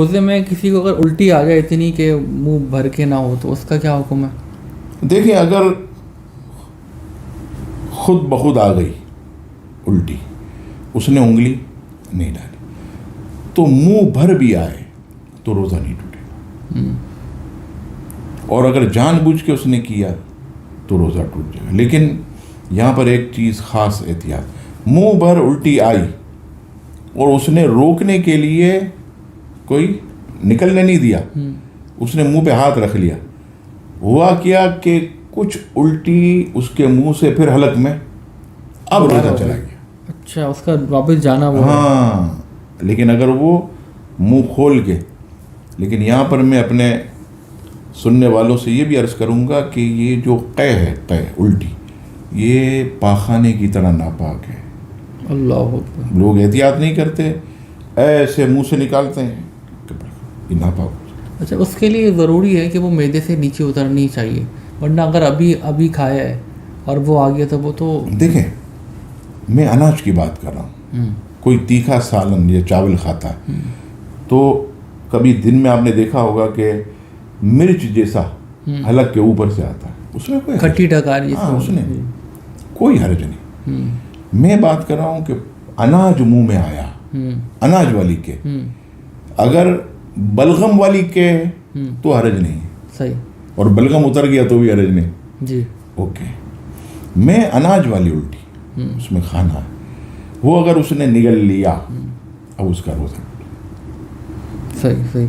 روزے میں کسی کو اگر الٹی آ جائے اتنی کہ منہ بھر کے نہ ہو تو اس کا کیا حکم ہے؟ دیکھیں اگر خود بخود آ گئی الٹی، اس نے انگلی نہیں ڈالی، تو منہ بھر بھی آئے تو روزہ نہیں ٹوٹے گا، اور اگر جان بوجھ کے اس نے کیا تو روزہ ٹوٹ جائے گا۔ لیکن یہاں پر ایک چیز خاص احتیاط، منہ بھر الٹی آئی اور اس نے روکنے کے لیے کوئی نکلنے نہیں دیا، اس نے منہ پہ ہاتھ رکھ لیا، ہوا کیا کہ کچھ الٹی اس کے منہ سے پھر حلق میں، اب روزہ چلا گیا۔ اچھا، اس کا واپس جانا وہ ہے۔ ہاں، لیکن اگر وہ منہ کھول کے، لیکن یہاں پر میں اپنے سننے والوں سے یہ بھی عرض کروں گا کہ یہ جو قے ہے، قے الٹی، یہ پاخانے کی طرح ناپاک ہے۔ اللہ اکبر۔ لوگ احتیاط نہیں کرتے، ایسے منہ سے نکالتے ہیں، یہ ناپاک۔ اچھا، اس کے لیے ضروری ہے کہ وہ معدے سے نیچے اترنی چاہیے، ورنہ اگر ابھی کھایا ہے اور وہ آ گیا تو وہ تو… دیکھیں میں اناج کی بات کر رہا ہوں، کوئی تیکھا سالن یا چاول کھاتا ہے تو کبھی دن میں آپ نے دیکھا ہوگا کہ مرچ جیسا حلق کے اوپر سے آتا ہے، اس میں کوئی کھٹی ڈکاری، ہاں اس میں کوئی حرج نہیں۔ میں بات کر رہا ہوں کہ اناج منہ میں آیا، اناج والی کے، اگر بلغم والی کے تو حرج نہیں ہے، صحیح، اور بلغم اتر گیا تو بھی حرج نہیں۔ جی اوکے، میں اناج والی الٹی، اس میں کھانا ہے، وہ اگر اس نے نگل لیا اب اس کا روزہ۔ صحیح صحیح۔